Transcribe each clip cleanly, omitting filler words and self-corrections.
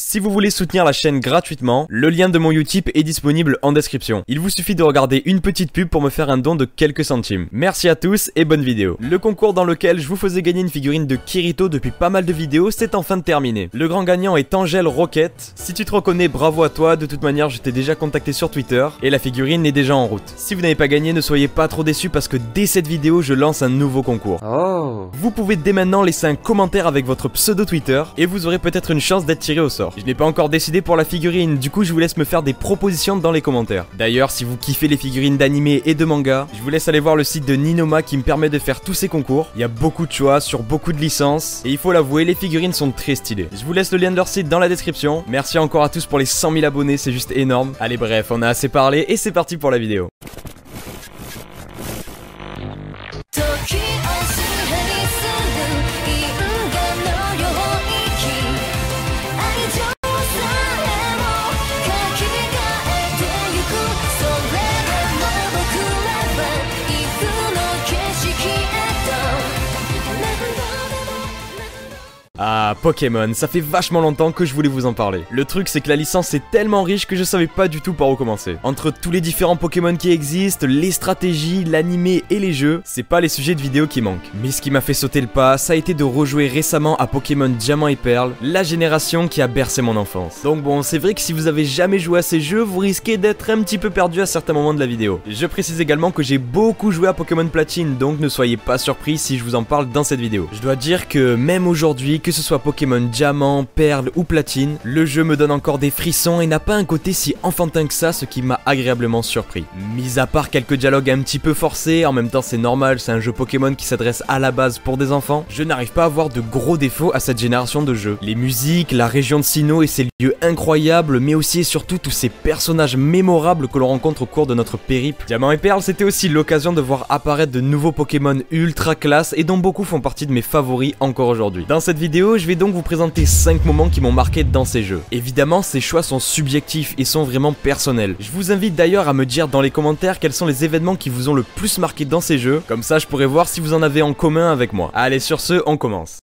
Si vous voulez soutenir la chaîne gratuitement, le lien de mon Utip est disponible en description. Il vous suffit de regarder une petite pub pour me faire un don de quelques centimes. Merci à tous et bonne vidéo. Le concours dans lequel je vous faisais gagner une figurine de Kirito depuis pas mal de vidéos, c'est enfin terminé. Le grand gagnant est Angel Rocket. Si tu te reconnais, bravo à toi, de toute manière je t'ai déjà contacté sur Twitter et la figurine est déjà en route. Si vous n'avez pas gagné, ne soyez pas trop déçus parce que dès cette vidéo, je lance un nouveau concours. Vous pouvez dès maintenant laisser un commentaire avec votre pseudo Twitter et vous aurez peut-être une chance d'être tiré au sort. Je n'ai pas encore décidé pour la figurine, du coup je vous laisse me faire des propositions dans les commentaires. D'ailleurs, si vous kiffez les figurines d'animé et de manga, je vous laisse aller voir le site de Ninoma qui me permet de faire tous ces concours. Il y a beaucoup de choix sur beaucoup de licences et il faut l'avouer, les figurines sont très stylées. Je vous laisse le lien de leur site dans la description. Merci encore à tous pour les 100 000 abonnés, c'est juste énorme. Allez bref, on a assez parlé et c'est parti pour la vidéo. Ah, Pokémon, ça fait vachement longtemps que je voulais vous en parler. Le truc c'est que la licence est tellement riche que je savais pas du tout par où commencer. Entre tous les différents Pokémon qui existent, les stratégies, l'animé et les jeux, c'est pas les sujets de vidéo qui manquent. Mais ce qui m'a fait sauter le pas, ça a été de rejouer récemment à Pokémon Diamant et Perle, la génération qui a bercé mon enfance. Donc bon, c'est vrai que si vous avez jamais joué à ces jeux, vous risquez d'être un petit peu perdu à certains moments de la vidéo. Je précise également que j'ai beaucoup joué à Pokémon Platine, donc ne soyez pas surpris si je vous en parle dans cette vidéo. Je dois dire que même aujourd'hui, que ce soit Pokémon Diamant, Perle ou Platine, le jeu me donne encore des frissons et n'a pas un côté si enfantin que ça, ce qui m'a agréablement surpris. Mis à part quelques dialogues un petit peu forcés, en même temps c'est normal, c'est un jeu Pokémon qui s'adresse à la base pour des enfants, je n'arrive pas à voir de gros défauts à cette génération de jeux. Les musiques, la région de Sinnoh et ses lieux incroyables, mais aussi et surtout tous ces personnages mémorables que l'on rencontre au cours de notre périple. Diamant et Perle, c'était aussi l'occasion de voir apparaître de nouveaux Pokémon ultra classe et dont beaucoup font partie de mes favoris encore aujourd'hui. Dans cette vidéo, je vais donc vous présenter 5 moments qui m'ont marqué dans ces jeux. Évidemment, ces choix sont subjectifs et sont vraiment personnels. Je vous invite d'ailleurs à me dire dans les commentaires quels sont les événements qui vous ont le plus marqué dans ces jeux, comme ça je pourrais voir si vous en avez en commun avec moi. Allez, sur ce, on commence.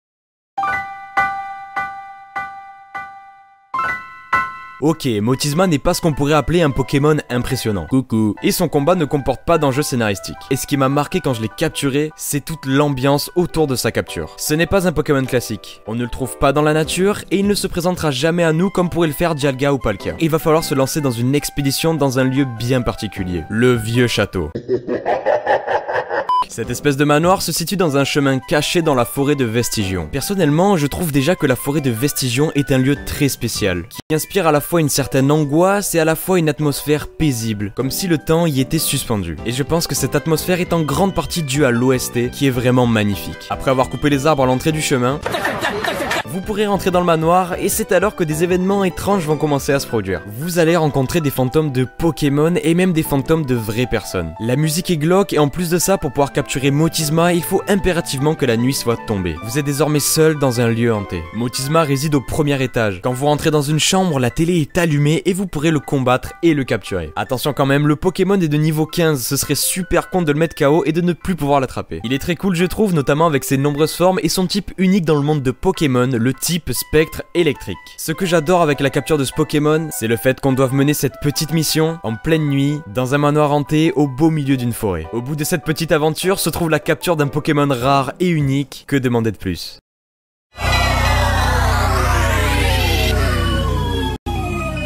Ok, Motisma n'est pas ce qu'on pourrait appeler un Pokémon impressionnant. Coucou. Et son combat ne comporte pas d'enjeu scénaristique. Et ce qui m'a marqué quand je l'ai capturé, c'est toute l'ambiance autour de sa capture. Ce n'est pas un Pokémon classique. On ne le trouve pas dans la nature et il ne se présentera jamais à nous comme pourrait le faire Dialga ou Palkia. Il va falloir se lancer dans une expédition dans un lieu bien particulier. Le vieux château. Cette espèce de manoir se situe dans un chemin caché dans la forêt de Vestigion. Personnellement, je trouve déjà que la forêt de Vestigion est un lieu très spécial, qui inspire à la fois une certaine angoisse et à la fois une atmosphère paisible, comme si le temps y était suspendu. Et je pense que cette atmosphère est en grande partie due à l'OST, qui est vraiment magnifique. Après avoir coupé les arbres à l'entrée du chemin, vous pourrez rentrer dans le manoir et c'est alors que des événements étranges vont commencer à se produire. Vous allez rencontrer des fantômes de Pokémon et même des fantômes de vraies personnes. La musique est glauque et en plus de ça, pour pouvoir capturer Motisma, il faut impérativement que la nuit soit tombée. Vous êtes désormais seul dans un lieu hanté. Motisma réside au premier étage. Quand vous rentrez dans une chambre, la télé est allumée et vous pourrez le combattre et le capturer. Attention quand même, le Pokémon est de niveau 15, ce serait super con de le mettre KO et de ne plus pouvoir l'attraper. Il est très cool je trouve, notamment avec ses nombreuses formes et son type unique dans le monde de Pokémon, le type spectre électrique. Ce que j'adore avec la capture de ce Pokémon, c'est le fait qu'on doive mener cette petite mission en pleine nuit, dans un manoir hanté, au beau milieu d'une forêt. Au bout de cette petite aventure se trouve la capture d'un Pokémon rare et unique, que demander de plus?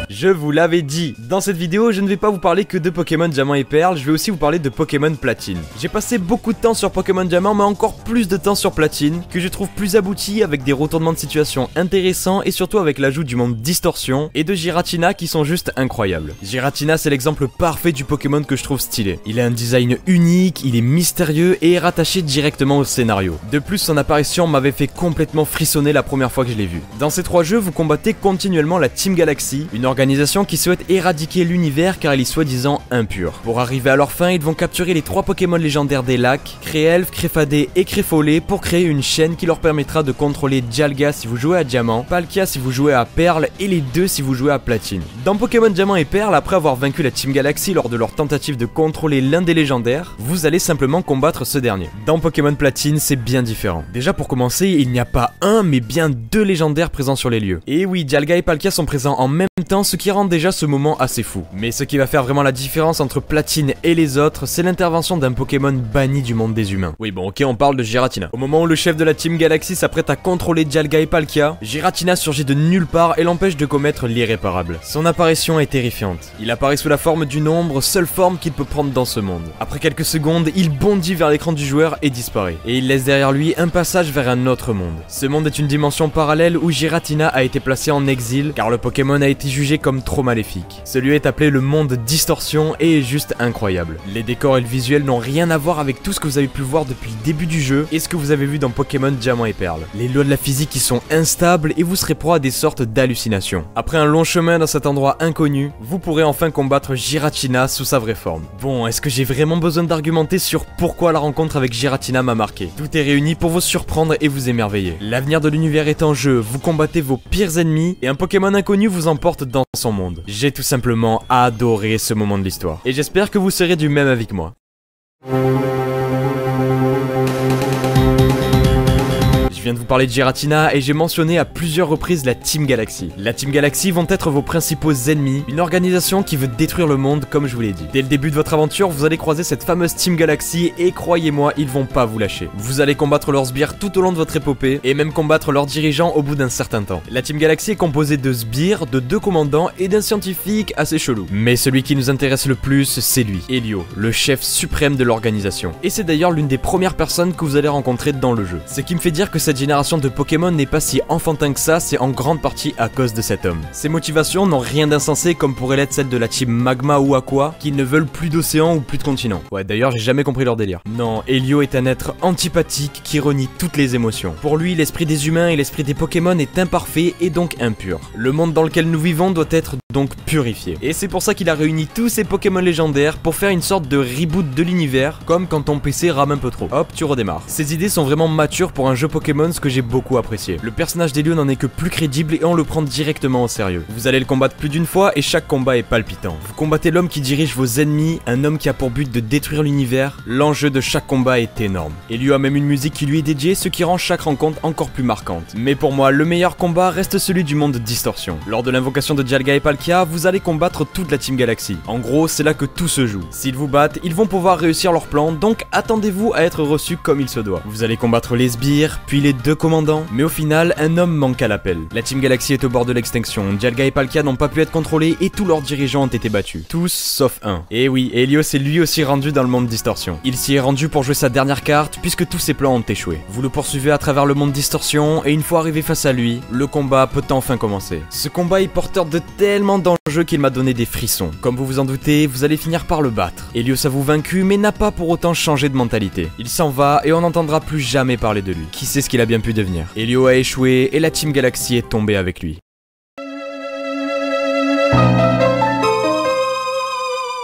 Je vous l'avais dit, dans cette vidéo je ne vais pas vous parler que de Pokémon Diamant et Perle, je vais aussi vous parler de Pokémon Platine. J'ai passé beaucoup de temps sur Pokémon Diamant mais encore plus de temps sur Platine, que je trouve plus abouti avec des retournements de situation intéressants et surtout avec l'ajout du monde Distorsion et de Giratina qui sont juste incroyables. Giratina c'est l'exemple parfait du Pokémon que je trouve stylé. Il a un design unique, il est mystérieux et est rattaché directement au scénario. De plus son apparition m'avait fait complètement frissonner la première fois que je l'ai vu. Dans ces 3 jeux vous combattez continuellement la Team Galaxy, une organisation organisation qui souhaite éradiquer l'univers car il est soi-disant impur. Pour arriver à leur fin, ils vont capturer les 3 Pokémon légendaires des lacs, Créelf, Créfadé et Créfollet pour créer une chaîne qui leur permettra de contrôler Dialga si vous jouez à Diamant, Palkia si vous jouez à Perle et les deux si vous jouez à Platine. Dans Pokémon Diamant et Perle, après avoir vaincu la Team Galaxy lors de leur tentative de contrôler l'un des légendaires, vous allez simplement combattre ce dernier. Dans Pokémon Platine, c'est bien différent. Déjà pour commencer, il n'y a pas un mais bien 2 légendaires présents sur les lieux. Et oui, Dialga et Palkia sont présents en même temps, ce qui rend déjà ce moment assez fou. Mais ce qui va faire vraiment la différence entre Platine et les autres, c'est l'intervention d'un Pokémon banni du monde des humains. Oui bon ok, on parle de Giratina. Au moment où le chef de la Team Galaxy s'apprête à contrôler Dialga et Palkia, Giratina surgit de nulle part et l'empêche de commettre l'irréparable. Son apparition est terrifiante. Il apparaît sous la forme d'une ombre, seule forme qu'il peut prendre dans ce monde. Après quelques secondes, il bondit vers l'écran du joueur et disparaît. Et il laisse derrière lui un passage vers un autre monde. Ce monde est une dimension parallèle où Giratina a été placé en exil car le Pokémon a été jugé comme trop maléfique. Ce lieu est appelé le monde Distorsion et est juste incroyable. Les décors et le visuel n'ont rien à voir avec tout ce que vous avez pu voir depuis le début du jeu et ce que vous avez vu dans Pokémon Diamant et Perle. Les lois de la physique y sont instables et vous serez proie à des sortes d'hallucinations. Après un long chemin dans cet endroit inconnu, vous pourrez enfin combattre Giratina sous sa vraie forme. Bon, est-ce que j'ai vraiment besoin d'argumenter sur pourquoi la rencontre avec Giratina m'a marqué? Tout est réuni pour vous surprendre et vous émerveiller. L'avenir de l'univers est en jeu, vous combattez vos pires ennemis et un Pokémon inconnu vous emporte dans son monde. J'ai tout simplement adoré ce moment de l'histoire. Et j'espère que vous serez du même avec moi. Je viens de vous parler de Giratina et j'ai mentionné à plusieurs reprises la Team Galaxy. La Team Galaxy vont être vos principaux ennemis, une organisation qui veut détruire le monde comme je vous l'ai dit. Dès le début de votre aventure, vous allez croiser cette fameuse Team Galaxy et croyez-moi, ils vont pas vous lâcher. Vous allez combattre leurs sbires tout au long de votre épopée et même combattre leurs dirigeants au bout d'un certain temps. La Team Galaxy est composée de sbires, de 2 commandants et d'un scientifique assez chelou. Mais celui qui nous intéresse le plus, c'est lui, Helio, le chef suprême de l'organisation. Et c'est d'ailleurs l'une des premières personnes que vous allez rencontrer dans le jeu. Ce qui me fait dire que cette génération de Pokémon n'est pas si enfantin que ça, c'est en grande partie à cause de cet homme. Ses motivations n'ont rien d'insensé comme pourrait l'être celle de la team Magma ou Aqua, qui ne veulent plus d'océan ou plus de continent. Ouais, d'ailleurs, j'ai jamais compris leur délire. Non, Helio est un être antipathique qui renie toutes les émotions. Pour lui, l'esprit des humains et l'esprit des Pokémon est imparfait et donc impur. Le monde dans lequel nous vivons doit être donc purifié. Et c'est pour ça qu'il a réuni tous ses Pokémon légendaires pour faire une sorte de reboot de l'univers, comme quand ton PC rame un peu trop. Hop, tu redémarres. Ces idées sont vraiment matures pour un jeu Pokémon, ce que j'ai beaucoup apprécié. Le personnage d'Helio n'en est que plus crédible et on le prend directement au sérieux. Vous allez le combattre plus d'une fois et chaque combat est palpitant. Vous combattez l'homme qui dirige vos ennemis, un homme qui a pour but de détruire l'univers. L'enjeu de chaque combat est énorme. Helio a même une musique qui lui est dédiée, ce qui rend chaque rencontre encore plus marquante. Mais pour moi, le meilleur combat reste celui du monde Distorsion. Lors de l'invocation de Dialga et Palkia, vous allez combattre toute la Team Galaxy. En gros, c'est là que tout se joue. S'ils vous battent, ils vont pouvoir réussir leur plan, donc attendez-vous à être reçus comme il se doit. Vous allez combattre les sbires, puis les 2 commandants, mais au final, un homme manque à l'appel. La Team Galaxy est au bord de l'extinction, Dialga et Palkia n'ont pas pu être contrôlés et tous leurs dirigeants ont été battus. Tous sauf un. Et oui, Helio s'est lui aussi rendu dans le monde Distorsion. Il s'y est rendu pour jouer sa dernière carte puisque tous ses plans ont échoué. Vous le poursuivez à travers le monde Distorsion et une fois arrivé face à lui, le combat peut enfin commencer. Ce combat est porteur de tellement d'enjeux qu'il m'a donné des frissons. Comme vous vous en doutez, vous allez finir par le battre. Helios a vous vaincu mais n'a pas pour autant changé de mentalité. Il s'en va et on n'entendra plus jamais parler de lui. Qui sait ce qu'il a bien pu devenir? Helio a échoué et la Team Galaxy est tombée avec lui.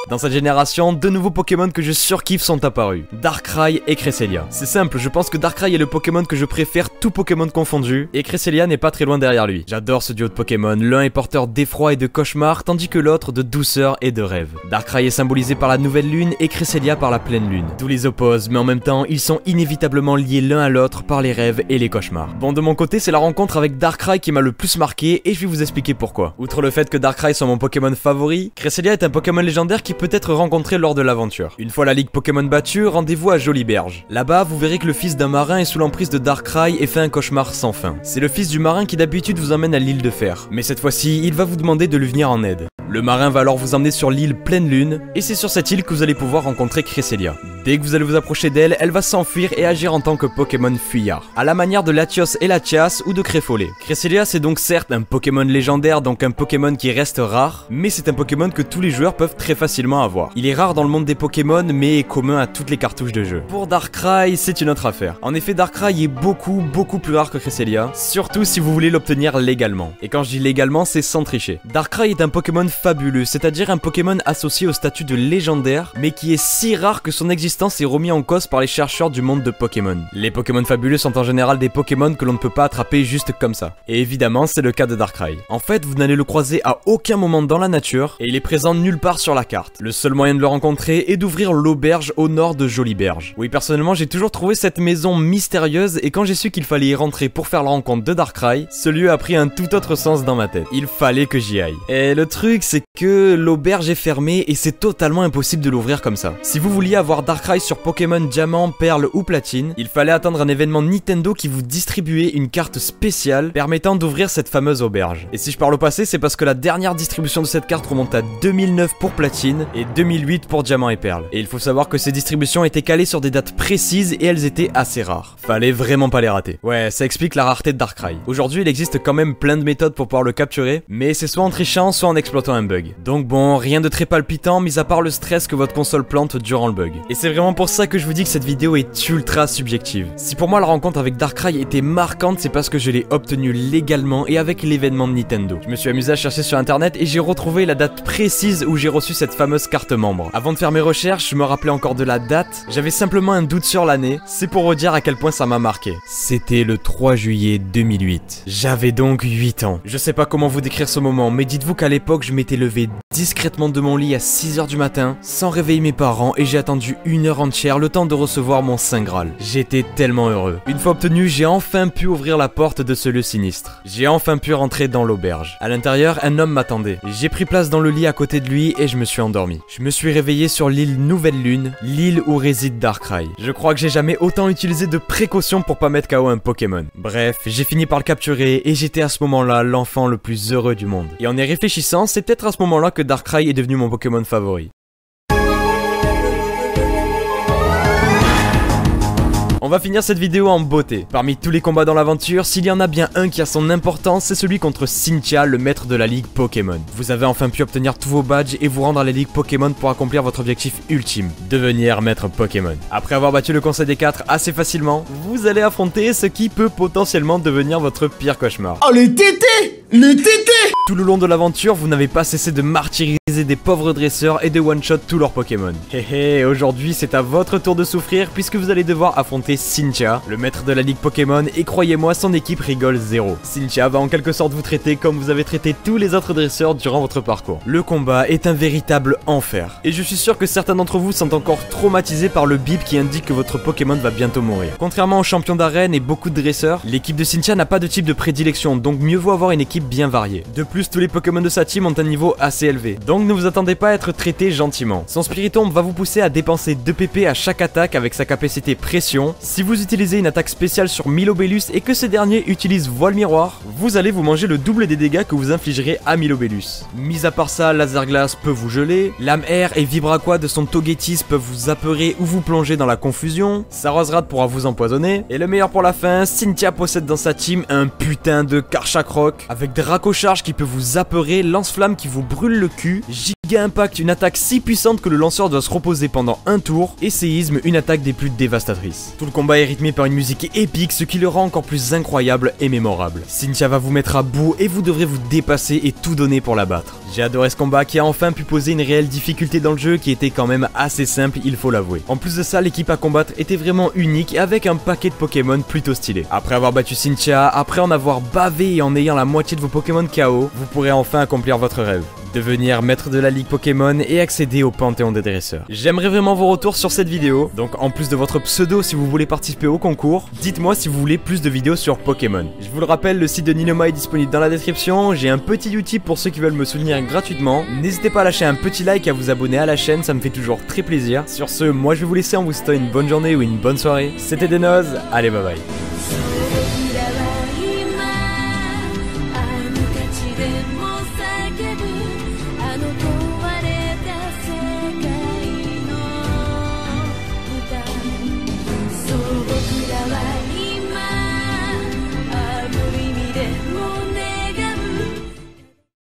Dans cette génération, 2 nouveaux Pokémon que je surkiffe sont apparus, Darkrai et Cresselia. C'est simple, je pense que Darkrai est le Pokémon que je préfère, tout Pokémon confondu, et Cresselia n'est pas très loin derrière lui. J'adore ce duo de Pokémon, l'un est porteur d'effroi et de cauchemar, tandis que l'autre de douceur et de rêve. Darkrai est symbolisé par la nouvelle lune et Cresselia par la pleine lune. Tout les oppose, mais en même temps, ils sont inévitablement liés l'un à l'autre par les rêves et les cauchemars. Bon, de mon côté, c'est la rencontre avec Darkrai qui m'a le plus marqué, et je vais vous expliquer pourquoi. Outre le fait que Darkrai soit mon Pokémon favori, Cresselia est un Pokémon légendaire qui peut être rencontré lors de l'aventure. Une fois la ligue Pokémon battue, rendez-vous à Joliberge. Là-bas, vous verrez que le fils d'un marin est sous l'emprise de Darkrai et fait un cauchemar sans fin. C'est le fils du marin qui d'habitude vous emmène à l'île de Fer. Mais cette fois-ci, il va vous demander de lui venir en aide. Le marin va alors vous emmener sur l'île Pleine Lune, et c'est sur cette île que vous allez pouvoir rencontrer Cresselia. Dès que vous allez vous approcher d'elle, elle va s'enfuir et agir en tant que Pokémon fuyard, à la manière de Latios et Latias ou de Créfollet. Cresselia c'est donc certes un Pokémon légendaire, donc un Pokémon qui reste rare, mais c'est un Pokémon que tous les joueurs peuvent très facilement avoir. Il est rare dans le monde des Pokémon, mais est commun à toutes les cartouches de jeu. Pour Darkrai, c'est une autre affaire. En effet, Darkrai est beaucoup plus rare que Cresselia, surtout si vous voulez l'obtenir légalement. Et quand je dis légalement, c'est sans tricher. Darkrai est un Pokémon fabuleux, c'est-à-dire un Pokémon associé au statut de légendaire, mais qui est si rare que son existence est remis en cause par les chercheurs du monde de Pokémon. Les Pokémon fabuleux sont en général des Pokémon que l'on ne peut pas attraper juste comme ça. Et évidemment, c'est le cas de Darkrai. En fait, vous n'allez le croiser à aucun moment dans la nature, et il est présent nulle part sur la carte. Le seul moyen de le rencontrer est d'ouvrir l'auberge au nord de Joliberge. Oui, personnellement, j'ai toujours trouvé cette maison mystérieuse, et quand j'ai su qu'il fallait y rentrer pour faire la rencontre de Darkrai, ce lieu a pris un tout autre sens dans ma tête. Il fallait que j'y aille. Et le truc, c'est que l'auberge est fermée, et c'est totalement impossible de l'ouvrir comme ça. Si vous vouliez avoir Darkrai sur Pokémon Diamant, Perle ou Platine, il fallait attendre un événement Nintendo qui vous distribuait une carte spéciale permettant d'ouvrir cette fameuse auberge. Et si je parle au passé, c'est parce que la dernière distribution de cette carte remonte à 2009 pour Platine et 2008 pour Diamant et Perle. Et il faut savoir que ces distributions étaient calées sur des dates précises et elles étaient assez rares. Fallait vraiment pas les rater. Ouais, ça explique la rareté de Darkrai. Aujourd'hui, il existe quand même plein de méthodes pour pouvoir le capturer, mais c'est soit en trichant, soit en exploitant un bug. Donc bon, rien de très palpitant, mis à part le stress que votre console plante durant le bug. Et c'est vraiment pour ça que je vous dis que cette vidéo est ultra subjective. Si pour moi la rencontre avec Darkrai était marquante, c'est parce que je l'ai obtenue légalement et avec l'événement de Nintendo. Je me suis amusé à chercher sur internet et j'ai retrouvé la date précise où j'ai reçu cette fameuse carte membre. Avant de faire mes recherches, je me rappelais encore de la date, j'avais simplement un doute sur l'année, c'est pour vous dire à quel point ça m'a marqué. C'était le 3 juillet 2008. J'avais donc 8 ans. Je sais pas comment vous décrire ce moment, mais dites-vous qu'à l'époque je m'étais levé discrètement de mon lit à 6 h du matin, sans réveiller mes parents, et j'ai attendu 1 heure entière le temps de recevoir mon Saint Graal. J'étais tellement heureux. Une fois obtenu, j'ai enfin pu ouvrir la porte de ce lieu sinistre. J'ai enfin pu rentrer dans l'auberge. À l'intérieur, un homme m'attendait. J'ai pris place dans le lit à côté de lui et je me suis endormi. Je me suis réveillé sur l'île Nouvelle Lune, l'île où réside Darkrai. Je crois que j'ai jamais autant utilisé de précautions pour pas mettre KO un Pokémon. Bref, j'ai fini par le capturer et j'étais à ce moment-là l'enfant le plus heureux du monde. Et en y réfléchissant, c'est peut-être à ce moment-là que Darkrai est devenu mon Pokémon favori. On va finir cette vidéo en beauté. Parmi tous les combats dans l'aventure, s'il y en a bien un qui a son importance, c'est celui contre Cynthia, le maître de la Ligue Pokémon. Vous avez enfin pu obtenir tous vos badges et vous rendre à la Ligue Pokémon pour accomplir votre objectif ultime, devenir maître Pokémon. Après avoir battu le Conseil des 4 assez facilement, vous allez affronter ce qui peut potentiellement devenir votre pire cauchemar. Oh les tétés! Les tétés! Tout le long de l'aventure, vous n'avez pas cessé de martyriser des pauvres dresseurs et de one-shot tous leurs Pokémon. Hé, aujourd'hui c'est à votre tour de souffrir puisque vous allez devoir affronter Cynthia, le maître de la Ligue Pokémon, et croyez-moi, son équipe rigole zéro. Cynthia va en quelque sorte vous traiter comme vous avez traité tous les autres dresseurs durant votre parcours. Le combat est un véritable enfer, et je suis sûr que certains d'entre vous sont encore traumatisés par le bip qui indique que votre Pokémon va bientôt mourir. Contrairement aux champions d'arène et beaucoup de dresseurs, l'équipe de Cynthia n'a pas de type de prédilection, donc mieux vaut avoir une équipe bien variée. De plus, tous les Pokémon de sa team ont un niveau assez élevé, donc ne vous attendez pas à être traité gentiment. Son Spiritomb va vous pousser à dépenser 2 PP à chaque attaque avec sa capacité pression. Si vous utilisez une attaque spéciale sur Milobellus et que ce dernier utilise Voile Miroir, vous allez vous manger le double des dégâts que vous infligerez à Milobellus. Mis à part ça, Laser Glace peut vous geler, Lame Air et Vibraqua de son Togetis peuvent vous apeurer ou vous plonger dans la confusion, Sarosrad pourra vous empoisonner, et le meilleur pour la fin, Cynthia possède dans sa team un putain de Karchakroc, avec Dracocharge qui peut vous apeurer, Lance-Flamme qui vous brûle le cul, Giga Impact, une attaque si puissante que le lanceur doit se reposer pendant un tour, et Séisme, une attaque des plus dévastatrices. Tout le combat est rythmé par une musique épique, ce qui le rend encore plus incroyable et mémorable. Cynthia va vous mettre à bout et vous devrez vous dépasser et tout donner pour la battre. J'ai adoré ce combat qui a enfin pu poser une réelle difficulté dans le jeu qui était quand même assez simple, il faut l'avouer. En plus de ça, l'équipe à combattre était vraiment unique avec un paquet de Pokémon plutôt stylé. Après avoir battu Cynthia, après en avoir bavé et en ayant la moitié de vos Pokémon KO, vous pourrez enfin accomplir votre rêve. Devenir maître de la Ligue Pokémon et accéder au Panthéon des dresseurs. J'aimerais vraiment vos retours sur cette vidéo, donc en plus de votre pseudo si vous voulez participer au concours, dites-moi si vous voulez plus de vidéos sur Pokémon. Je vous le rappelle, le site de Ninoma est disponible dans la description, j'ai un petit Utip pour ceux qui veulent me soutenir gratuitement, n'hésitez pas à lâcher un petit like et à vous abonner à la chaîne, ça me fait toujours très plaisir. Sur ce, moi je vais vous laisser en vous souhaitant une bonne journée ou une bonne soirée, c'était Denoz, allez bye bye.